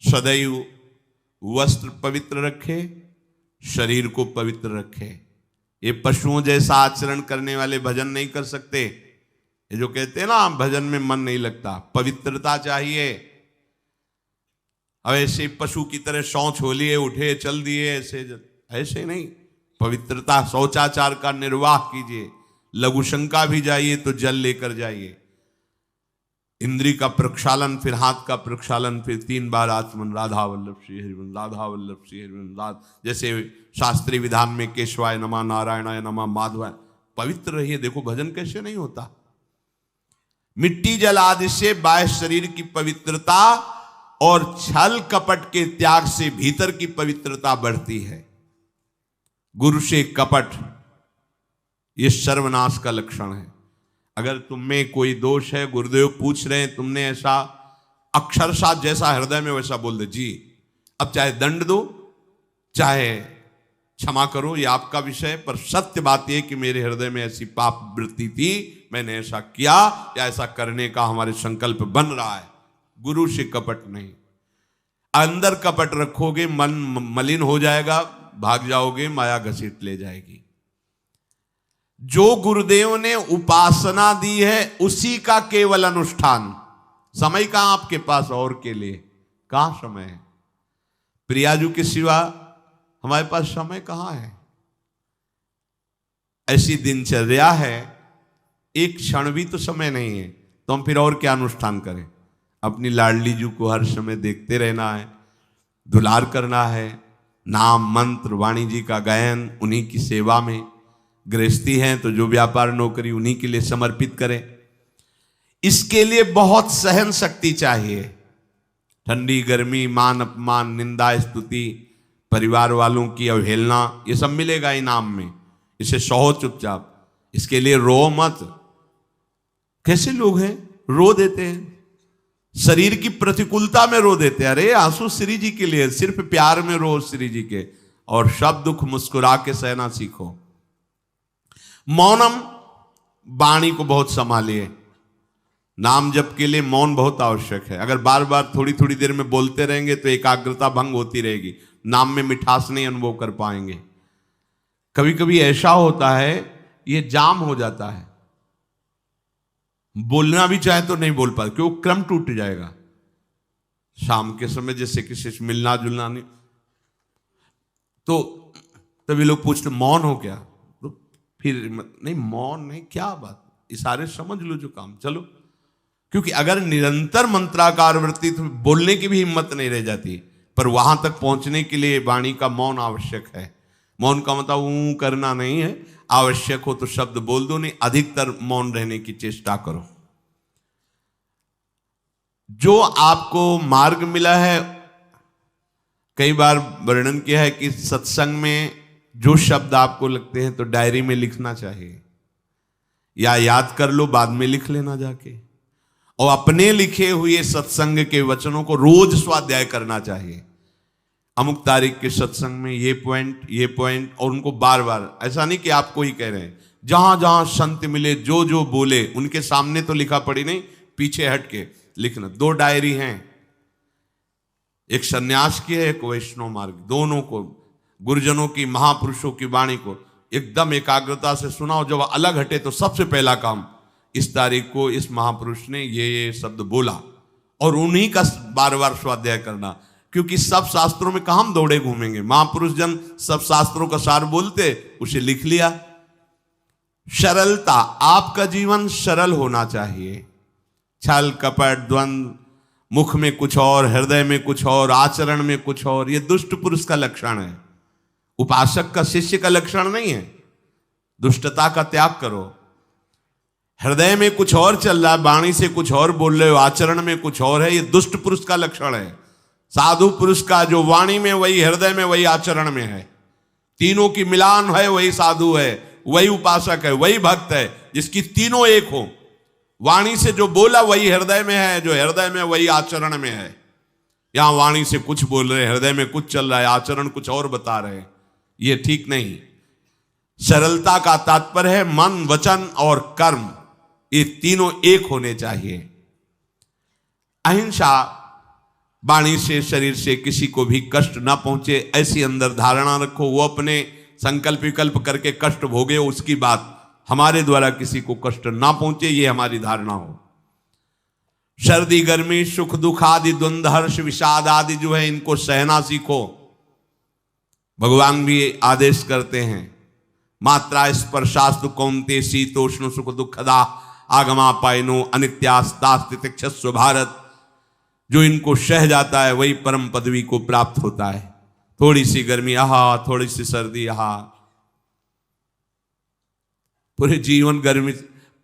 सदैव वस्त्र पवित्र रखे, शरीर को पवित्र रखे। ये पशुओं जैसा आचरण करने वाले भजन नहीं कर सकते। ये जो कहते हैं ना भजन में मन नहीं लगता, पवित्रता चाहिए। अब ऐसे पशु की तरह शौच हो लिए, उठे चल दिए, ऐसे नहीं। पवित्रता, शौचाचार का निर्वाह कीजिए। लघु शंका भी जाइए तो जल लेकर जाइए। इंद्री का प्रक्षालन, फिर हाथ का प्रक्षालन, फिर 3 बार आचमन, राधा वल्लभ श्री हरिवंश, राधा वल्लभ श्री हरिवंश। जैसे शास्त्रीय विधान में केशवाय नमः, नारायणाय नमः, माधवाय। पवित्र रहिए। देखो भजन कैसे नहीं होता। मिट्टी जल आदि से बाह्य शरीर की पवित्रता और छल कपट के त्याग से भीतर की पवित्रता बढ़ती है। गुरु से कपट, यह सर्वनाश का लक्षण है। अगर तुम में कोई दोष है, गुरुदेव पूछ रहे हैं, तुमने ऐसा अक्षरशः जैसा हृदय में वैसा बोल दे जी, अब चाहे दंड दो चाहे क्षमा करो, ये आपका विषय। पर सत्य बात यह कि मेरे हृदय में ऐसी पाप वृत्ति थी, मैंने ऐसा किया या ऐसा करने का हमारे संकल्प बन रहा है। गुरु से कपट नहीं। अंदर कपट रखोगे, मन मलिन हो जाएगा, भाग जाओगे, माया घसीट ले जाएगी। जो गुरुदेव ने उपासना दी है उसी का केवल अनुष्ठान। समय कहां आपके पास और के लिए? कहां समय है? प्रियाजू के सिवा हमारे पास समय कहां है? ऐसी दिनचर्या है, एक क्षण भी तो समय नहीं है, तो हम फिर और क्या अनुष्ठान करें? अपनी लाडली जू को हर समय देखते रहना है, दुलार करना है, नाम मंत्र वाणी जी का गायन, उन्हीं की सेवा में। गृहस्थी हैं तो जो व्यापार नौकरी उन्हीं के लिए समर्पित करें। इसके लिए बहुत सहन शक्ति चाहिए। ठंडी गर्मी, मान अपमान, निंदा स्तुति, परिवार वालों की अवहेलना, ये सब मिलेगा इनाम में। इसे सहो चुपचाप, इसके लिए रो मत। कैसे लोग हैं, रो देते हैं, शरीर की प्रतिकूलता में रो देते हैं। अरे आंसू श्री जी के लिए, सिर्फ प्यार में रो श्री जी के, और सब दुख मुस्कुरा के सहना सीखो। मौनम, वाणी को बहुत संभालिए। नाम जप के लिए मौन बहुत आवश्यक है। अगर बार बार थोड़ी थोड़ी देर में बोलते रहेंगे तो एकाग्रता भंग होती रहेगी, नाम में मिठास नहीं अनुभव कर पाएंगे। कभी कभी ऐसा होता है, ये जाम हो जाता है, बोलना भी चाहे तो नहीं बोल पाते, क्यों? क्रम टूट जाएगा। शाम के समय जैसे किसी से मिलना जुलना नहीं, तो तभी लोग पूछते मौन हो क्या? तो फिर नहीं, मौन नहीं, क्या बात, इशारे समझ लो जो काम, चलो। क्योंकि अगर निरंतर मंत्राकार वृत्ति तो बोलने की भी हिम्मत नहीं रह जाती। पर वहां तक पहुंचने के लिए वाणी का मौन आवश्यक है। मौन का मतलब ऊ करना नहीं है, आवश्यक हो तो शब्द बोल दो, नहीं अधिकतर मौन रहने की चेष्टा करो। जो आपको मार्ग मिला है, कई बार वर्णन किया है कि सत्संग में जो शब्द आपको लगते हैं तो डायरी में लिखना चाहिए, या याद कर लो, बाद में लिख लेना जाके। और अपने लिखे हुए सत्संग के वचनों को रोज स्वाध्याय करना चाहिए। अमुक तारीख के सत्संग में ये पॉइंट, और उनको बार बार, ऐसा नहीं कि आपको ही कह रहे हैं, जहां जहां संत मिले जो जो बोले उनके सामने तो लिखा पड़ी नहीं, पीछे हट के लिखना। 2 डायरी हैं, एक सन्यास की है, एक वैष्णव मार्ग। दोनों को, गुरुजनों की, महापुरुषों की वाणी को एकदम एकाग्रता से सुनाओ। जब अलग हटे तो सबसे पहला काम, इस तारीख को इस महापुरुष ने ये शब्द बोला, और उन्हीं का बार बार स्वाध्याय करना। क्योंकि सब शास्त्रों में कहां हम दौड़े घूमेंगे, महापुरुष जन सब शास्त्रों का सार बोलते, उसे लिख लिया। सरलता, आपका जीवन सरल होना चाहिए। छल कपट द्वंद्व, मुख में कुछ और, हृदय में कुछ और, आचरण में कुछ और, यह दुष्ट पुरुष का लक्षण है। उपासक का, शिष्य का लक्षण नहीं है। दुष्टता का त्याग करो। हृदय में कुछ और चल रहा है, वाणी से कुछ और बोल रहे हो, आचरण में कुछ और है, यह दुष्ट पुरुष का लक्षण है। साधु पुरुष का जो वाणी में वही, हृदय में वही, आचरण में है, तीनों की मिलान है, वही साधु है, वही उपासक है, वही भक्त है, जिसकी तीनों एक हो। वाणी से जो बोला वही हृदय में है, जो हृदय में वही आचरण में है। यहां वाणी से कुछ बोल रहे, हृदय में कुछ चल रहा है, आचरण कुछ और बता रहे, ये ठीक नहीं। सरलता का तात्पर्य है मन, वचन और कर्म, ये तीनों एक होने चाहिए। अहिंसा, वाणी से शरीर से किसी को भी कष्ट ना पहुंचे, ऐसी अंदर धारणा रखो। वो अपने संकल्प विकल्प करके कष्ट भोगे, उसकी बात, हमारे द्वारा किसी को कष्ट ना पहुंचे, ये हमारी धारणा हो। सर्दी गर्मी सुख दुख आदि द्वंद्व हर्ष विषाद आदि जो है, इनको सहना सीखो। भगवान भी आदेश करते हैं, मात्रा स्पर्शास्तु कौन्ते शीतोष्ण सुख दुखदा आगमा पायनो अनित्यास्तास्तितिक्षस्व भारत। जो इनको सह जाता है वही परम पदवी को प्राप्त होता है। थोड़ी सी गर्मी आहा, थोड़ी सी सर्दी आहा, पूरे जीवन गर्मी।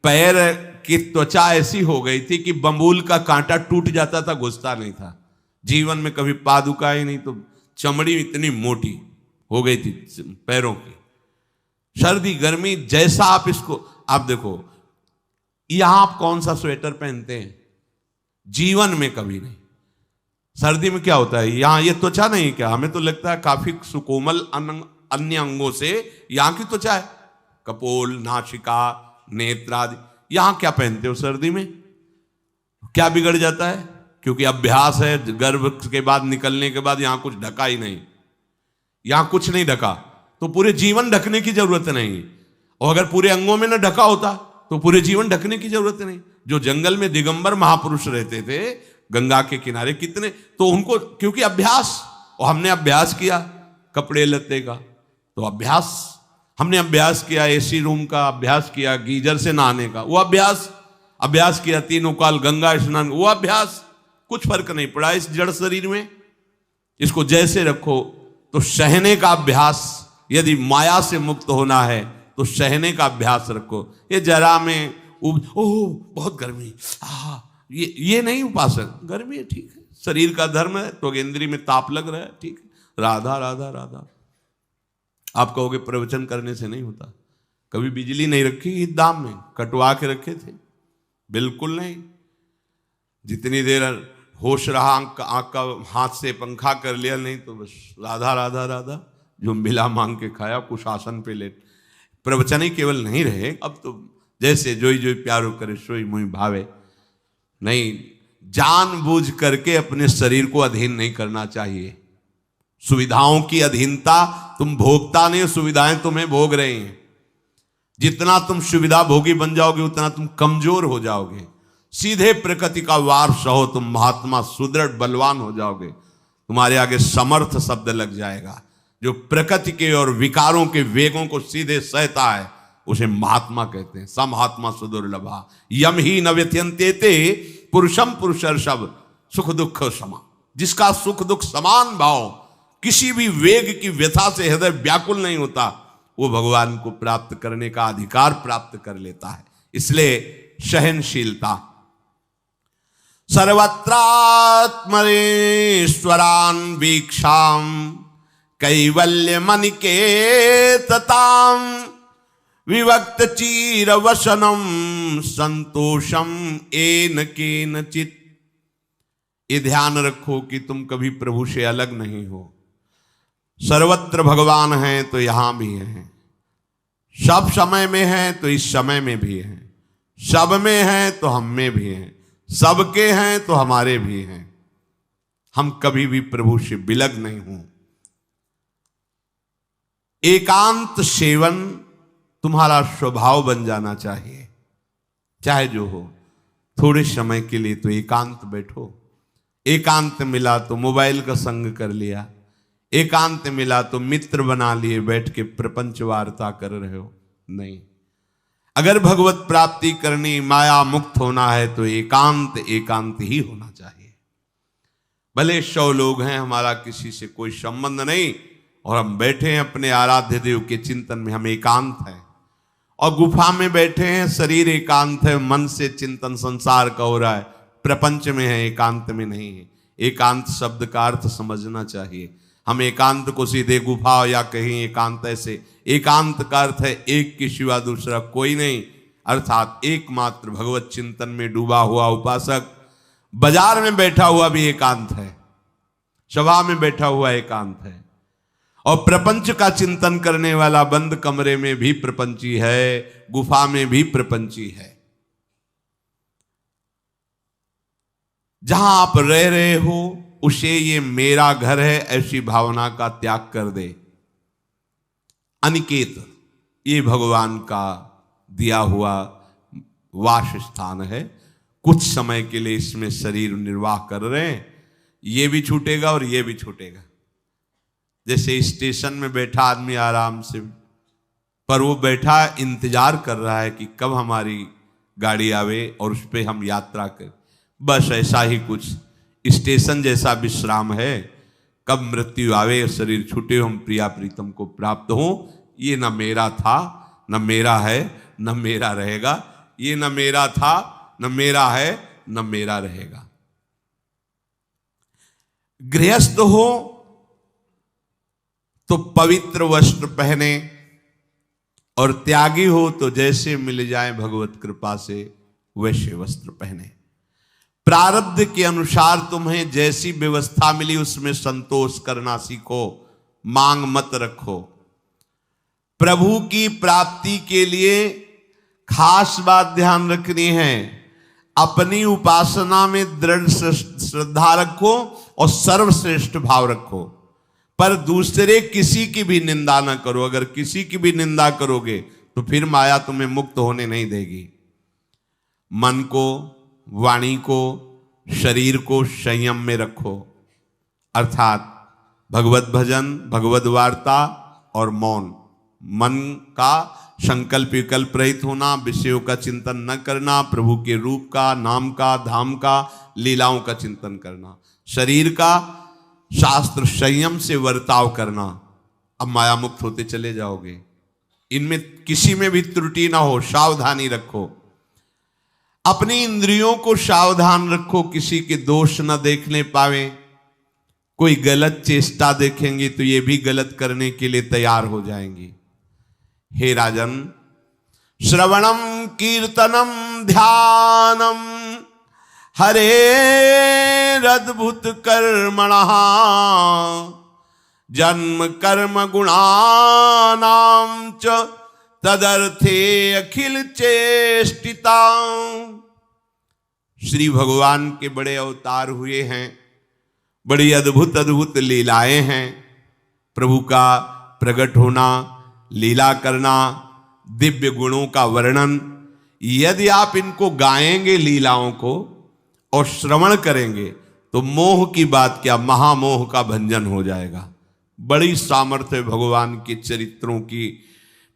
पैर की त्वचा ऐसी हो गई थी कि बंबूल का कांटा टूट जाता था, घुसता नहीं था। जीवन में कभी पादुका ही नहीं, तो चमड़ी इतनी मोटी हो गई थी पैरों की। सर्दी गर्मी जैसा आप इसको, आप देखो यहां आप कौन सा स्वेटर पहनते हैं, जीवन में कभी नहीं। सर्दी में क्या होता है, यहां ये त्वचा नहीं क्या, हमें तो लगता है काफी सुकोमल अन्य अंगों से यहां की त्वचा है, कपोल नासिका नेत्र आदि। यहां क्या पहनते हो सर्दी में, क्या बिगड़ जाता है, क्योंकि अभ्यास है। गर्भ के बाद निकलने के बाद यहां कुछ ढका ही नहीं, यहां कुछ नहीं ढका, तो पूरे जीवन ढकने की जरूरत नहीं। और अगर पूरे अंगों में न ढका होता तो पूरे जीवन ढकने की जरूरत नहीं। जो जंगल में दिगंबर महापुरुष रहते थे गंगा के किनारे, कितने, तो उनको क्योंकि अभ्यास, और हमने अभ्यास किया कपड़े लत्ते का, तो अभ्यास, हमने अभ्यास किया एसी रूम का, अभ्यास किया गीजर से नहाने का, वो अभ्यास किया तीनों काल गंगा स्नान, वो अभ्यास, कुछ फर्क नहीं पड़ा इस जड़ शरीर में। इसको जैसे रखो। तो सहने का अभ्यास, यदि माया से मुक्त होना है तो सहने का अभ्यास रखो। ये जरा में ओह बहुत गर्मी, ये नहीं उपासक। गर्मी है ठीक है, शरीर का धर्म है, तो इंद्री में ताप लग रहा है ठीक है, राधा राधा राधा। आप कहोगे प्रवचन करने से नहीं होता। कभी बिजली नहीं रखी ईद दाम में, कटवा के रखे थे, बिल्कुल नहीं। जितनी देर होश रहा आंख का हाथ से पंखा कर लिया, नहीं तो बस राधा राधा राधा, जो मिला मांग के खाया, कुछ आसन पे लेट। प्रवचन ही केवल नहीं रहे, अब तो जैसे जोई जोई प्यारो करे सोई मोहि भावे। नहीं, जानबूझ करके अपने शरीर को अधीन नहीं करना चाहिए। सुविधाओं की अधीनता, तुम भोगता नहीं, सुविधाएं तुम्हें भोग रही हैं। जितना तुम सुविधा भोगी बन जाओगे उतना तुम कमजोर हो जाओगे। सीधे प्रकृति का वार सहो, तुम महात्मा सुदृढ़ बलवान हो जाओगे। तुम्हारे आगे समर्थ शब्द लग जाएगा। जो प्रकृति के और विकारों के वेगों को सीधे सहता है उसे महात्मा कहते हैं। समहात्मा सुदुर्लभा यम ही न व्यत्यंते पुरुषम पुरुषर्षभ सुख दुख समा। जिसका सुख दुख समान भाव, किसी भी वेग की व्यथा से हृदय व्याकुल नहीं होता, वो भगवान को प्राप्त करने का अधिकार प्राप्त कर लेता है। इसलिए सहनशीलता। सर्वत्रात्मनेश्वरान वीक्षाम कैवल्य मनिकेतताम विवक्त चीर वसनम संतोषम एन केनचित। ये ध्यान रखो कि तुम कभी प्रभु से अलग नहीं हो। सर्वत्र भगवान हैं तो यहां भी हैं, सब समय में हैं तो इस समय में भी हैं, सब में हैं तो हम में भी हैं, सबके हैं तो हमारे भी हैं। हम कभी भी प्रभु से बिलग नहीं हूं। एकांत सेवन तुम्हारा स्वभाव बन जाना चाहिए। चाहे जो हो, थोड़े समय के लिए तो एकांत बैठो। एकांत मिला तो मोबाइल का संग कर लिया, एकांत मिला तो मित्र बना लिए, बैठ के प्रपंच वार्ता कर रहे हो। नहीं, अगर भगवत प्राप्ति करनी, माया मुक्त होना है तो एकांत एकांत ही होना चाहिए। भले 100 लोग हैं, हमारा किसी से कोई संबंध नहीं, और हम बैठे हैं अपने आराध्य देव के चिंतन में, हम एकांत हैं। और गुफा में बैठे हैं, शरीर एकांत है, मन से चिंतन संसार का हो रहा है, प्रपंच में है, एकांत में नहीं है। एकांत शब्द का अर्थ समझना चाहिए। हम एकांत को सीधे गुफा या कहीं एकांत, ऐसे एकांत का अर्थ है एक के सिवा दूसरा कोई नहीं, अर्थात एकमात्र भगवत चिंतन में डूबा हुआ उपासक। बाजार में बैठा हुआ भी एकांत है, सभा में बैठा हुआ एकांत है, और प्रपंच का चिंतन करने वाला बंद कमरे में भी प्रपंची है, गुफा में भी प्रपंची है। जहां आप रह रहे हो उसे ये मेरा घर है ऐसी भावना का त्याग कर दे। अनिकेत ये भगवान का दिया हुआ वास स्थान है। कुछ समय के लिए इसमें शरीर निर्वाह कर रहे हैं, ये भी छूटेगा और ये भी छूटेगा। जैसे स्टेशन में बैठा आदमी आराम से, पर वो बैठा इंतजार कर रहा है कि कब हमारी गाड़ी आवे और उस पर हम यात्रा करें। बस ऐसा ही कुछ स्टेशन जैसा विश्राम है। कब मृत्यु आवे, शरीर छूटे, हम प्रिया प्रीतम को प्राप्त हो। ये न मेरा था, न मेरा है, न मेरा रहेगा। ये न मेरा था, न मेरा है, न मेरा रहेगा। गृहस्थ हो तो पवित्र वस्त्र पहने, और त्यागी हो तो जैसे मिल जाए भगवत कृपा से वैसे वस्त्र पहने। प्रारब्ध के अनुसार तुम्हें जैसी व्यवस्था मिली उसमें संतोष करना सीखो, मांग मत रखो। प्रभु की प्राप्ति के लिए खास बात ध्यान रखनी है, अपनी उपासना में दृढ़ श्रद्धा रखो और सर्वश्रेष्ठ भाव रखो, पर दूसरे किसी की भी निंदा ना करो। अगर किसी की भी निंदा करोगे तो फिर माया तुम्हें मुक्त होने नहीं देगी। मन को, वाणी को, शरीर को संयम में रखो, अर्थात भगवत भजन, भगवत वार्ता और मौन। मन का संकल्प विकल्प रहित होना, विषयों का चिंतन न करना, प्रभु के रूप का, नाम का, धाम का, लीलाओं का चिंतन करना। शरीर का शास्त्र संयम से वर्ताव करना। अब माया मुक्त होते चले जाओगे। इनमें किसी में भी त्रुटि ना हो, सावधानी रखो। अपनी इंद्रियों को सावधान रखो, किसी के दोष न देखने पावे। कोई गलत चेष्टा देखेंगे तो ये भी गलत करने के लिए तैयार हो जाएंगी। हे राजन, श्रवणम कीर्तनम ध्यानम हरेरद्भुत कर्मणः जन्म कर्म गुणानां च तदर्थे अखिल चेष्टिता। श्री भगवान के बड़े अवतार हुए हैं, बड़ी अद्भुत अद्भुत लीलाएं हैं। प्रभु का प्रकट होना, लीला करना, दिव्य गुणों का वर्णन। यदि आप इनको गाएंगे लीलाओं को और श्रवण करेंगे तो मोह की बात क्या, महामोह का भंजन हो जाएगा। बड़ी सामर्थ्य भगवान के चरित्रों की,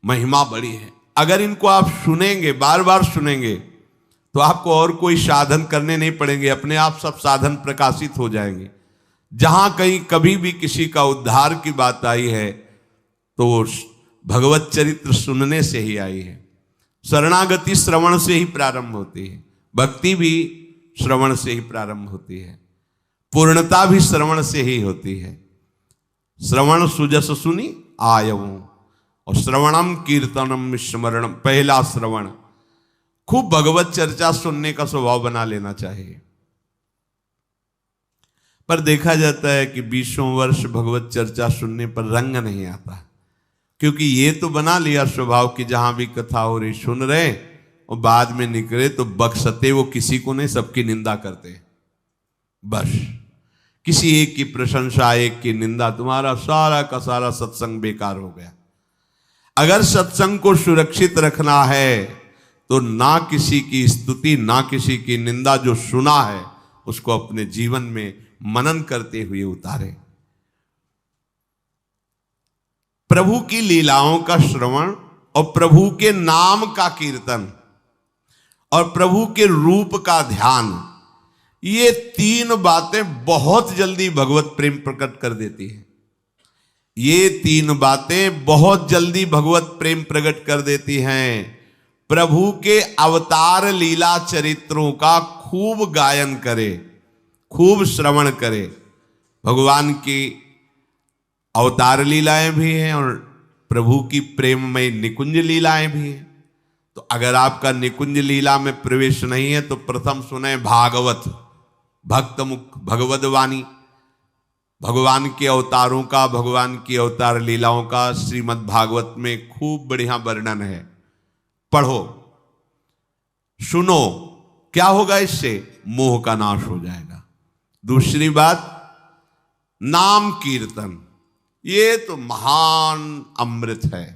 महिमा बड़ी है। अगर इनको आप सुनेंगे, बार बार सुनेंगे, तो आपको और कोई साधन करने नहीं पड़ेंगे, अपने आप सब साधन प्रकाशित हो जाएंगे। जहां कहीं कभी भी किसी का उद्धार की बात आई है तो भगवत चरित्र सुनने से ही आई है। शरणागति श्रवण से ही प्रारंभ होती है, भक्ति भी श्रवण से ही प्रारंभ होती है, पूर्णता भी श्रवण से ही होती है। श्रवण सुजस सुनी आयऊं, और श्रवणम कीर्तनम स्मरणम। पहला श्रवण, खूब भगवत चर्चा सुनने का स्वभाव बना लेना चाहिए। पर देखा जाता है कि 20 वर्ष भगवत चर्चा सुनने पर रंग नहीं आता, क्योंकि ये तो बना लिया स्वभाव कि जहां भी कथा हो रही सुन रहे, और बाद में निकले तो बख्शते वो किसी को नहीं, सबकी निंदा करते। बस किसी एक की प्रशंसा, एक की निंदा, तुम्हारा सारा का सारा सत्संग बेकार हो गया। अगर सत्संग को सुरक्षित रखना है तो ना किसी की स्तुति, ना किसी की निंदा, जो सुना है उसको अपने जीवन में मनन करते हुए उतारे। प्रभु की लीलाओं का श्रवण और प्रभु के नाम का कीर्तन और प्रभु के रूप का ध्यान, ये 3 बातें बहुत जल्दी भगवत प्रेम प्रकट कर देती है। ये 3 बातें बहुत जल्दी भगवत प्रेम प्रकट कर देती हैं। प्रभु के अवतार लीला चरित्रों का खूब गायन करे, खूब श्रवण करे। भगवान की अवतार लीलाएं भी हैं और प्रभु की प्रेममय निकुंज लीलाएं भी हैं। तो अगर आपका निकुंज लीला में प्रवेश नहीं है तो प्रथम सुने भागवत, भक्त मुख भगवद वाणी। भगवान के अवतारों का, भगवान की अवतार लीलाओं का श्रीमद् भागवत में खूब बढ़िया वर्णन है। पढ़ो, सुनो, क्या होगा इससे? मोह का नाश हो जाएगा। दूसरी बात, नाम कीर्तन, ये तो महान अमृत है।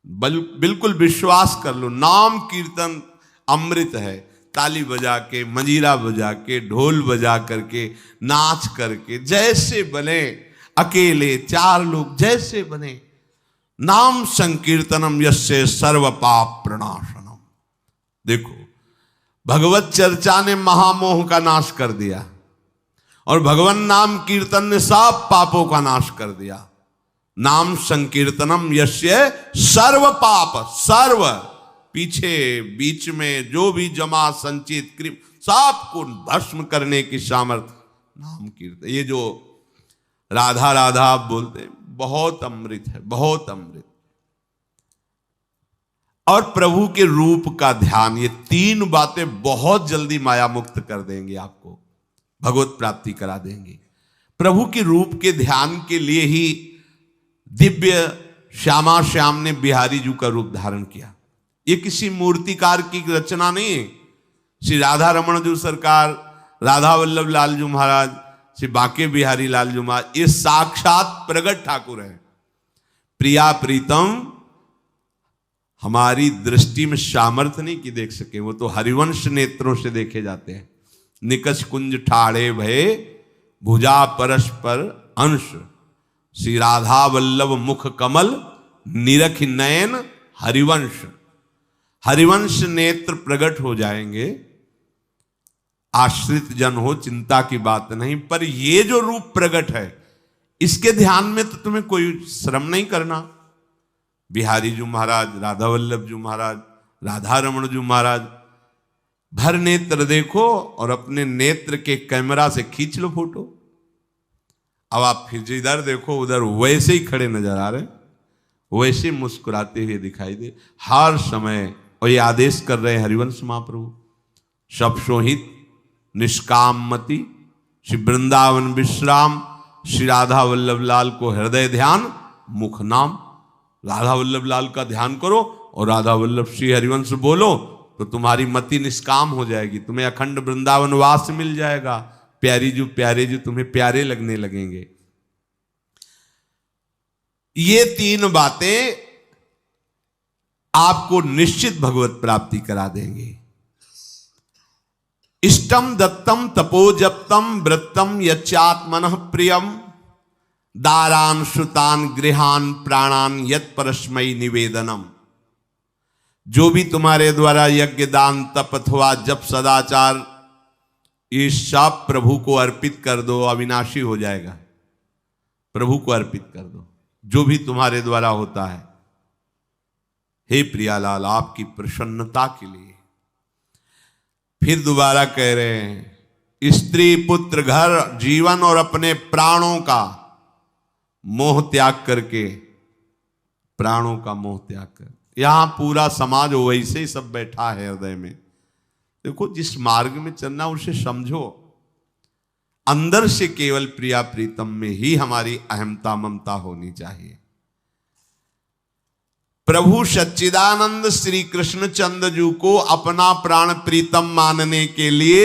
बिल्कुल विश्वास कर लो, नाम कीर्तन अमृत है। ताली बजा के, मंजीरा बजा के, ढोल बजा करके, नाच करके, जैसे बने, अकेले, चार लोग, जैसे बने, नाम संकीर्तनम यस्य सर्व पाप प्रणाशनम। देखो, भगवत चर्चा ने महामोह का नाश कर दिया और भगवान नाम कीर्तन ने सब पापों का नाश कर दिया। नाम संकीर्तनम यस्य सर्व पाप, सर्व, पीछे बीच में जो भी जमा संचित कृम सबको भस्म करने की सामर्थ्य नाम कीर्तन। ये जो राधा राधा आप बोलते हैं, बहुत अमृत है, बहुत अमृत। और प्रभु के रूप का ध्यान, ये तीन बातें बहुत जल्दी माया मुक्त कर देंगे, आपको भगवत प्राप्ति करा देंगे। प्रभु के रूप के ध्यान के लिए ही दिव्य श्यामा श्याम ने बिहारी जी का रूप धारण किया। ये किसी मूर्तिकार की रचना नहीं है। श्री राधा रमण जी सरकार, राधा वल्लभ लाल जी महाराज, श्री बांके बिहारी लाल जी महाराज, ये साक्षात प्रगट ठाकुर है। प्रिया प्रीतम हमारी दृष्टि में सामर्थ्य नहीं कि देख सके, वो तो हरिवंश नेत्रों से देखे जाते हैं। निकष कुंज ठाड़े भये भुजा परस्पर अंश, श्री राधा वल्लभ मुख कमल निरख नयन हरिवंश। हरिवंश नेत्र प्रकट हो जाएंगे, आश्रित जन हो, चिंता की बात नहीं। पर ये जो रूप प्रकट है, इसके ध्यान में तो तुम्हें कोई श्रम नहीं करना। बिहारी जी महाराज, राधा वल्लभ जी महाराज, राधा रमण जी महाराज, भर नेत्र देखो और अपने नेत्र के कैमरा से खींच लो फोटो। अब आप फिर जिधर देखो उधर वैसे ही खड़े नजर आ रहे, वैसे मुस्कुराते हुए दिखाई दे हर समय। और ये आदेश कर रहे हैं हरिवंश महाप्रभु, सब सोहित निष्कामति, श्री वृंदावन विश्राम, श्री राधा वल्लभ लाल को हृदय ध्यान, मुख नाम। राधा वल्लभ लाल का ध्यान करो और राधा वल्लभ श्री हरिवंश बोलो तो तुम्हारी मति निष्काम हो जाएगी, तुम्हें अखंड वृंदावन वास मिल जाएगा। प्यारे जी तुम्हें प्यारे लगने लगेंगे। ये तीन बातें आपको निश्चित भगवत प्राप्ति करा देंगे। इष्टम दत्तम तपोजप्तम वृत्तम यच्चात्मनः प्रियम, दारान श्रुतान गृहान प्राणान यत् परस्मै निवेदनम। जो भी तुम्हारे द्वारा यज्ञ दान तप अथवा जप सदाचार, ये सब प्रभु को अर्पित कर दो, अविनाशी हो जाएगा। प्रभु को अर्पित कर दो जो भी तुम्हारे द्वारा होता है। हे प्रियालाल, आपकी प्रसन्नता के लिए। फिर दोबारा कह रहे हैं, स्त्री पुत्र घर जीवन और अपने प्राणों का मोह त्याग करके, प्राणों का मोह त्याग कर। यहां पूरा समाज वैसे ही सब बैठा है हृदय में। देखो, जिस मार्ग में चलना उसे समझो। अंदर से केवल प्रिया प्रीतम में ही हमारी अहमता ममता होनी चाहिए। प्रभु सच्चिदानंद श्री कृष्ण चंद्र जी को अपना प्राण प्रीतम मानने के लिए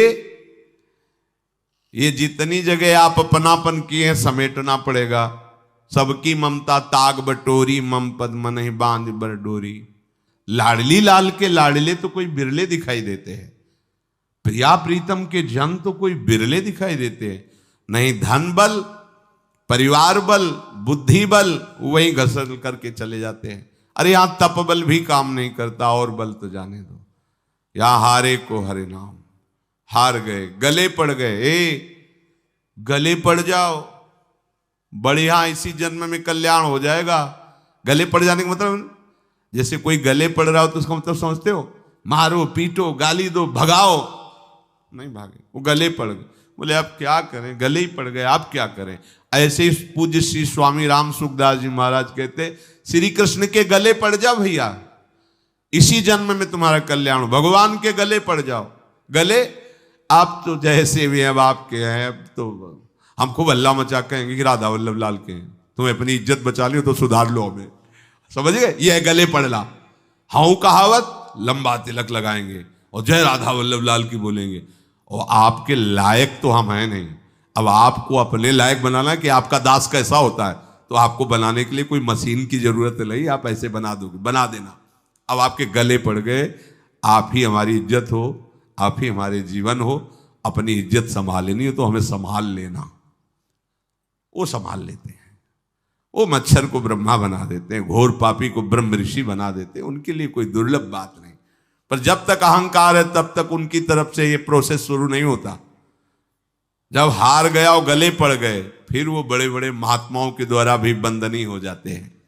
ये जितनी जगह आप अपनापन किए हैं समेटना पड़ेगा। सबकी ममता ताग बटोरी, मम पद मन ही बांध बर डोरी। लाडली लाल के लाडले तो कोई बिरले दिखाई देते हैं, प्रिया प्रीतम के जन तो कोई बिरले दिखाई देते हैं। नहीं धन बल, परिवार बल, बुद्धि बल वही घसल करके चले जाते हैं। अरे यहां तप बल भी काम नहीं करता, और बल तो जाने दो। यहां हारे को हरे नाम, हार गए, गले पड़ गए। गले पड़ जाओ, बढ़िया, इसी जन्म में कल्याण हो जाएगा। गले पड़ जाने का मतलब, जैसे कोई गले पड़ रहा हो तो उसका मतलब समझते हो, मारो पीटो गाली दो भगाओ। नहीं भागे, वो गले पड़ गए। बोले आप क्या करें, गले ही पड़ गए, आप क्या करें। ऐसे ही पूज्य श्री स्वामी राम सुखदास जी महाराज कहते, श्री कृष्ण के गले पड़ जाओ भैया, इसी जन्म में तुम्हारा कल्याण। भगवान के गले पड़ जाओ। गले आप तो जैसे भी अब आपके हैं, अब तो हम खूब अल्लाह मचा कहेंगे कि राधा वल्लभ लाल के हैं, तुम्हें अपनी इज्जत बचा लियो तो सुधार लो हमें, समझ गए। ये है गले पड़ना। हाउ कहावत, लंबा तिलक लगाएंगे और जय राधा वल्लभ लाल की बोलेंगे, और आपके लायक तो हम हैं नहीं। अब आपको अपने लायक बनाना कि आपका दास कैसा होता है, तो आपको बनाने के लिए कोई मशीन की जरूरत नहीं, आप ऐसे बना दोगे, बना देना। अब आपके गले पड़ गए, आप ही हमारी इज्जत हो, आप ही हमारे जीवन हो, अपनी इज्जत संभालनी हो तो हमें संभाल लेना। वो संभाल लेते हैं। वो मच्छर को ब्रह्मा बना देते हैं, घोर पापी को ब्रह्म ऋषि बना देते हैं, उनके लिए कोई दुर्लभ बात नहीं। पर जब तक अहंकार है तब तक उनकी तरफ से ये प्रोसेस शुरू नहीं होता। जब हार गया और गले पड़ गए, फिर वो बड़े बड़े महात्माओं के द्वारा भी बंदनी हो जाते हैं।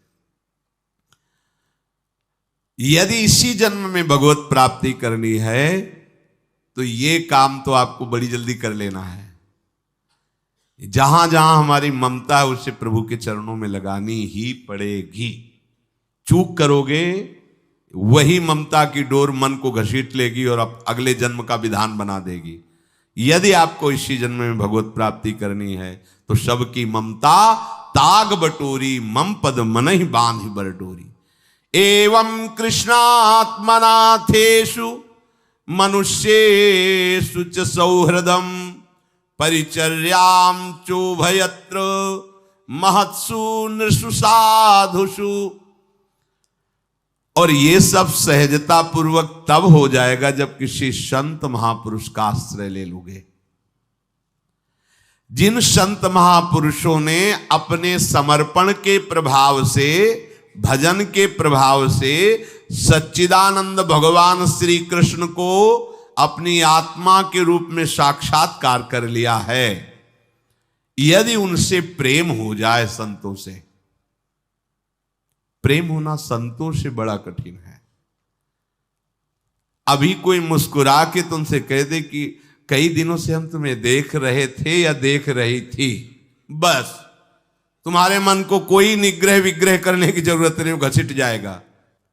यदि इसी जन्म में भगवत प्राप्ति करनी है तो ये काम तो आपको बड़ी जल्दी कर लेना है। जहां जहां हमारी ममता है उसे प्रभु के चरणों में लगानी ही पड़ेगी। चूक करोगे, वही ममता की डोर मन को घसीट लेगी और अब अगले जन्म का विधान बना देगी। यदि आपको इसी जन्म में भगवत प्राप्ति करनी है तो सबकी ममता ताग बटोरी, मम पद मन ही बांध बर डोरी। एवं कृष्णात्मनाथेषु मनुष्येषु च सौहृदम परिचर्याम चोभयत्र महत्सु नृषु साधुषु। और ये सब सहजता पूर्वक तब हो जाएगा जब किसी संत महापुरुष का आश्रय ले लोगे। जिन संत महापुरुषों ने अपने समर्पण के प्रभाव से, भजन के प्रभाव से सच्चिदानंद भगवान श्री कृष्ण को अपनी आत्मा के रूप में साक्षात्कार कर लिया है, यदि उनसे प्रेम हो जाए, संतों से प्रेम होना संतों से बड़ा कठिन है। अभी कोई मुस्कुरा के तुमसे कह दे कि कई दिनों से हम तुम्हें देख रहे थे या देख रही थी, बस तुम्हारे मन को कोई निग्रह विग्रह करने की जरूरत नहीं, वो घसीट जाएगा।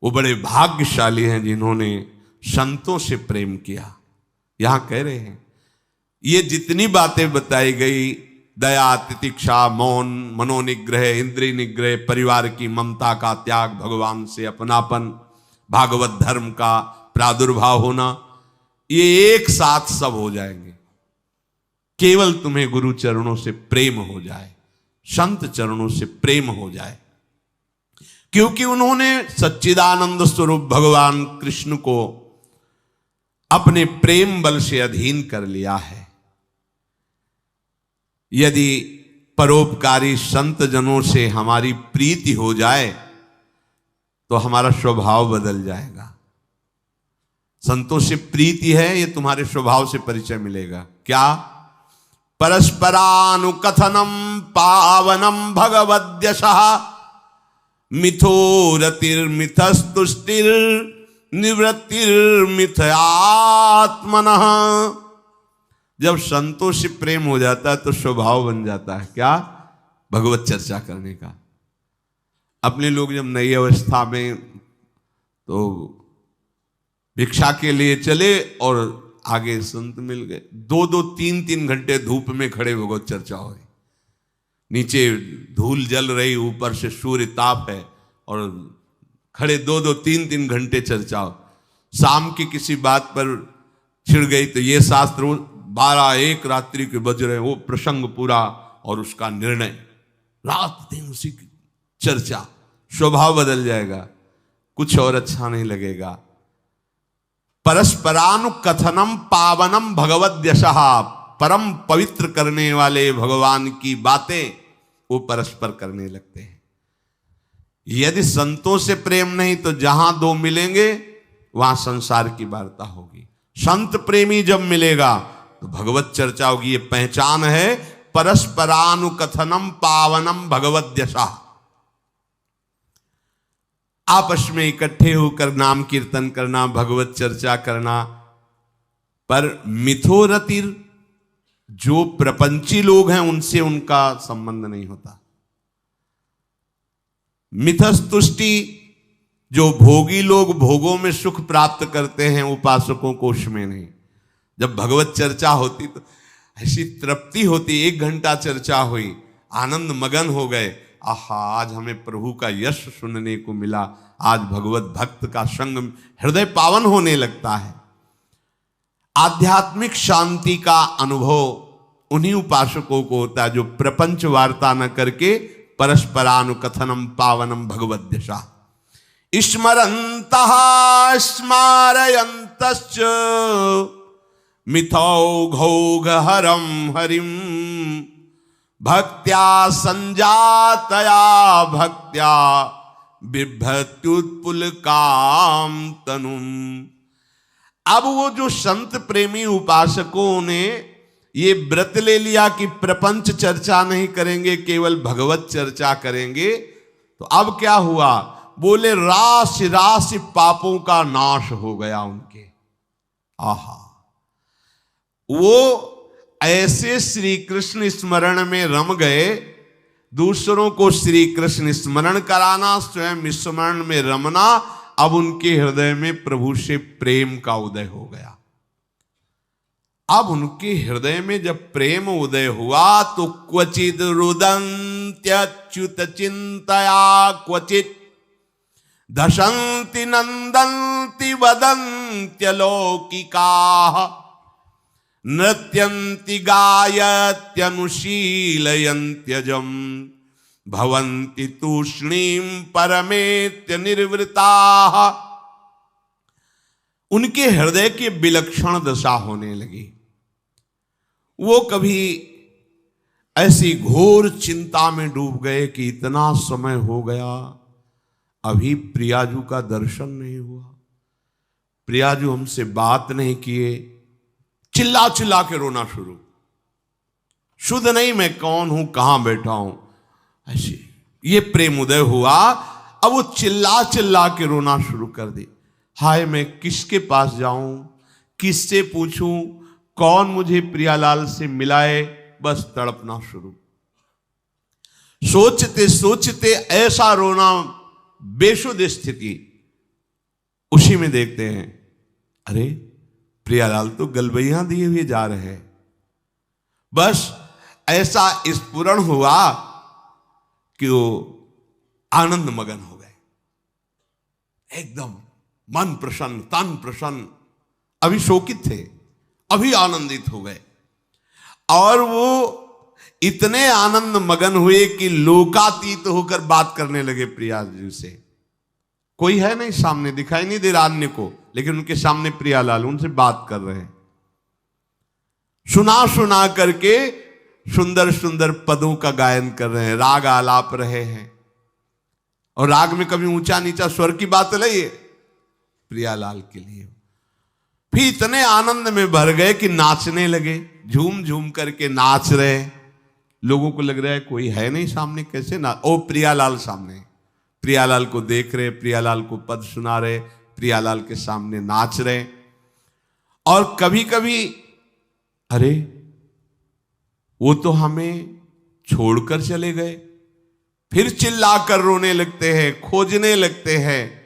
वो बड़े भाग्यशाली हैं जिन्होंने संतों से प्रेम किया। यहां कह रहे हैं ये जितनी बातें बताई गई, दया, तितिक्षा, मौन, मनोनिग्रह, इंद्रिय निग्रह, परिवार की ममता का त्याग, भगवान से अपनापन, भागवत धर्म का प्रादुर्भाव होना, ये एक साथ सब हो जाएंगे। केवल तुम्हें गुरु चरणों से प्रेम हो जाए, संत चरणों से प्रेम हो जाए, क्योंकि उन्होंने सच्चिदानंद स्वरूप भगवान कृष्ण को अपने प्रेम बल से अधीन कर लिया है। यदि परोपकारी संत जनों से हमारी प्रीति हो जाए तो हमारा स्वभाव बदल जाएगा। संतों से प्रीति है, ये तुम्हारे स्वभाव से परिचय मिलेगा। क्या? परस्परानुकथनम पावनम भगवद्यशः मिथो रतिर्मिथस्तुष्टिर निवृत्तिर्मिथयात्मनः। जब संतों से प्रेम हो जाता है तो स्वभाव बन जाता है क्या? भगवत चर्चा करने का। अपने लोग जब नई अवस्था में तो भिक्षा के लिए चले और आगे संत मिल गए, 2-2, 3-3 घंटे धूप में खड़े भगवत चर्चा हो रही, नीचे धूल जल रही, ऊपर से सूर्य ताप है और खड़े 2-2, 3-3 घंटे चर्चा हो। शाम की किसी बात पर छिड़ गई तो ये शास्त्र 12-1 रात्रि के बज रहे, वो प्रसंग पूरा और उसका निर्णय, रात दिन उसी की चर्चा। स्वभाव बदल जाएगा, कुछ और अच्छा नहीं लगेगा। परस्परानुकथनम पावनम भगवद्यशः, परम पवित्र करने वाले भगवान की बातें वो परस्पर करने लगते हैं। यदि संतों से प्रेम नहीं तो जहां दो मिलेंगे वहां संसार की वार्ता होगी। संत प्रेमी जब मिलेगा तो भगवत चर्चा होगी। ये पहचान है, परस्परानुकथनम पावनम भगवद्यशः। आपस में इकट्ठे होकर नाम कीर्तन करना, भगवत चर्चा करना। पर मिथोरतिर, जो प्रपंची लोग हैं उनसे उनका संबंध नहीं होता। मिथस्तुष्टि, जो भोगी लोग भोगों में सुख प्राप्त करते हैं, उपासकों को उसमें नहीं। जब भगवत चर्चा होती तो ऐसी तृप्ति होती, 1 घंटा चर्चा हुई, आनंद मगन हो गए, आहा आज हमें प्रभु का यश सुनने को मिला, आज भगवत भक्त का संग, हृदय पावन होने लगता है। आध्यात्मिक शांति का अनुभव उन्हीं उपासकों को होता है जो प्रपंच वार्ता न करके परस्परानुकथनम पावनम भगवद्यशा स्मरन्तः स्मारयन्तश्च मिथौघौघहरं हरिं भक्त्या संजातया भक्त्या बिभ्रत्युत्पुलकाम तनुम। अब वो जो संत प्रेमी उपासकों ने ये व्रत ले लिया कि प्रपंच चर्चा नहीं करेंगे, केवल भगवत चर्चा करेंगे, तो अब क्या हुआ? बोले राशि राशि पापों का नाश हो गया उनके। आहा, वो ऐसे श्री कृष्ण स्मरण में रम गए, दूसरों को श्री कृष्ण स्मरण कराना, स्वयं स्मरण में रमना। अब उनके हृदय में प्रभु से प्रेम का उदय हो गया। अब उनके हृदय में जब प्रेम उदय हुआ तो क्वचित रुदन्त्यच्युत चिंतया क्वचित दशन्ति नंदन्ति वदन्त्यलौकिकाः नृत्यन्ति गायत्यनुशीलयन्त्यजम् भवन्ति तूष्णीं परमेत्य निर्वृताः। उनके हृदय की विलक्षण दशा होने लगी। वो कभी ऐसी घोर चिंता में डूब गए कि इतना समय हो गया, अभी प्रियाजू का दर्शन नहीं हुआ, प्रियाजू हमसे बात नहीं किए। चिल्ला चिल्ला के रोना शुरू, शुद्ध नहीं मैं कौन हूं, कहां बैठा हूं, ऐसे ये प्रेम उदय हुआ। अब वो चिल्ला चिल्ला के रोना शुरू कर दी। हाय मैं किसके पास जाऊं, किससे पूछूं, कौन मुझे प्रियालाल से मिलाए, बस तड़पना शुरू। सोचते सोचते ऐसा रोना, बेशुद्ध स्थिति। उसी में देखते हैं अरे प्रियालाल तो गलबैया दिए हुए जा रहे हैं। बस ऐसा स्फुरण हुआ कि वो आनंद मगन हो गए, एकदम मन प्रसन्न, तन प्रसन्न। अभी शोकित थे, अभी आनंदित हो गए। और वो इतने आनंद मगन हुए कि लोकातीत होकर बात करने लगे प्रिया जी से। कोई है नहीं सामने, दिखाई नहीं दे रहा अन्य को, लेकिन उनके सामने प्रियालाल उनसे बात कर रहे हैं। सुना सुना करके सुंदर सुंदर पदों का गायन कर रहे हैं, राग आलाप रहे हैं। और राग में कभी ऊंचा नीचा स्वर की बात नहीं है प्रियालाल के लिए। फिर इतने आनंद में भर गए कि नाचने लगे, झूम झूम करके नाच रहे। लोगों को लग रहा है कोई है नहीं सामने, कैसे ना, ओ प्रियालाल सामने, प्रियालाल को देख रहे, प्रियालाल को पद सुना रहे, प्रियालाल के सामने नाच रहे। और कभी कभी अरे वो तो हमें छोड़कर चले गए, फिर चिल्लाकर रोने लगते हैं, खोजने लगते हैं।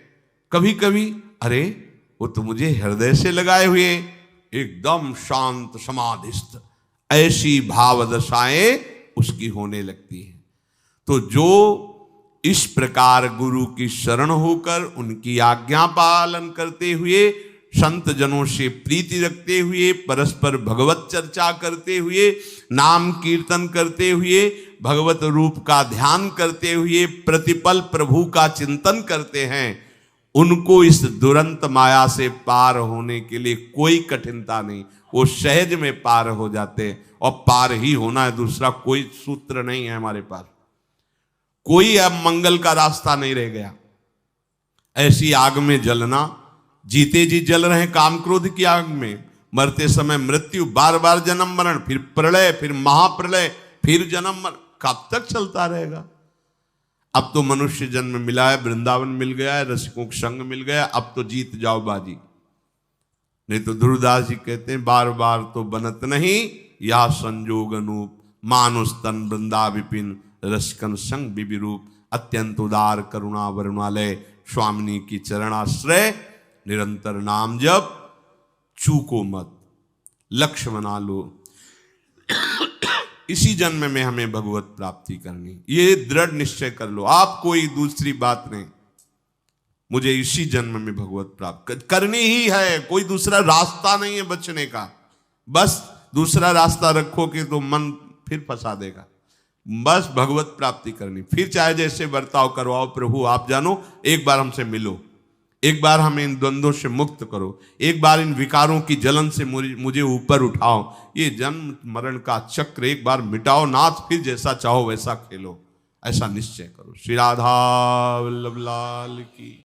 कभी कभी अरे वो तो मुझे हृदय से लगाए हुए, एकदम शांत समाधिस्थ, ऐसी भाव दशाएं उसकी होने लगती है। तो जो इस प्रकार गुरु की शरण होकर उनकी आज्ञा पालन करते हुए, संत जनों से प्रीति रखते हुए, परस्पर भगवत चर्चा करते हुए, नाम कीर्तन करते हुए, भगवत रूप का ध्यान करते हुए, प्रतिपल प्रभु का चिंतन करते हैं, उनको इस दुरंत माया से पार होने के लिए कोई कठिनता नहीं, वो सहज में पार हो जाते हैं। और पार ही होना है, दूसरा कोई सूत्र नहीं है हमारे पास, कोई अब मंगल का रास्ता नहीं रह गया। ऐसी आग में जलना, जीते जी जल रहे काम क्रोध की आग में, मरते समय मृत्यु, बार बार जन्म मरण, फिर प्रलय, फिर महाप्रलय, फिर जन्म मरण, कब तक चलता रहेगा? अब तो मनुष्य जन्म मिला है, वृंदावन मिल गया है, रसिकों का संग मिल गया, अब तो जीत जाओ बाजी। नहीं तो ध्रुवदास जी कहते हैं बार बार तो बनत नहीं, या संजोग अनूप, मानुष तन वृंदा विपिन, रसिकन संग विविरूप, अत्यंत उदार करुणा वरुणालय, स्वामिनी की चरणाश्रय, निरंतर नाम जप, चूको मत, लक्ष्य बना लो। इसी जन्म में हमें भगवत प्राप्ति करनी, ये दृढ़ निश्चय कर लो आप, कोई दूसरी बात नहीं। मुझे इसी जन्म में भगवत प्राप्त करनी ही है, कोई दूसरा रास्ता नहीं है बचने का। बस दूसरा रास्ता रखोगे तो मन फिर फंसा देगा। बस भगवत प्राप्ति करनी, फिर चाहे जैसे बर्ताव करवाओ, प्रभु आप जानो, एक बार हमसे मिलो, एक बार हमें इन द्वंद्वों से मुक्त करो, एक बार इन विकारों की जलन से मुझे ऊपर उठाओ, ये जन्म मरण का चक्र एक बार मिटाओ नाथ, फिर जैसा चाहो वैसा खेलो, ऐसा निश्चय करो। श्री राधा वल्लभ लाल की।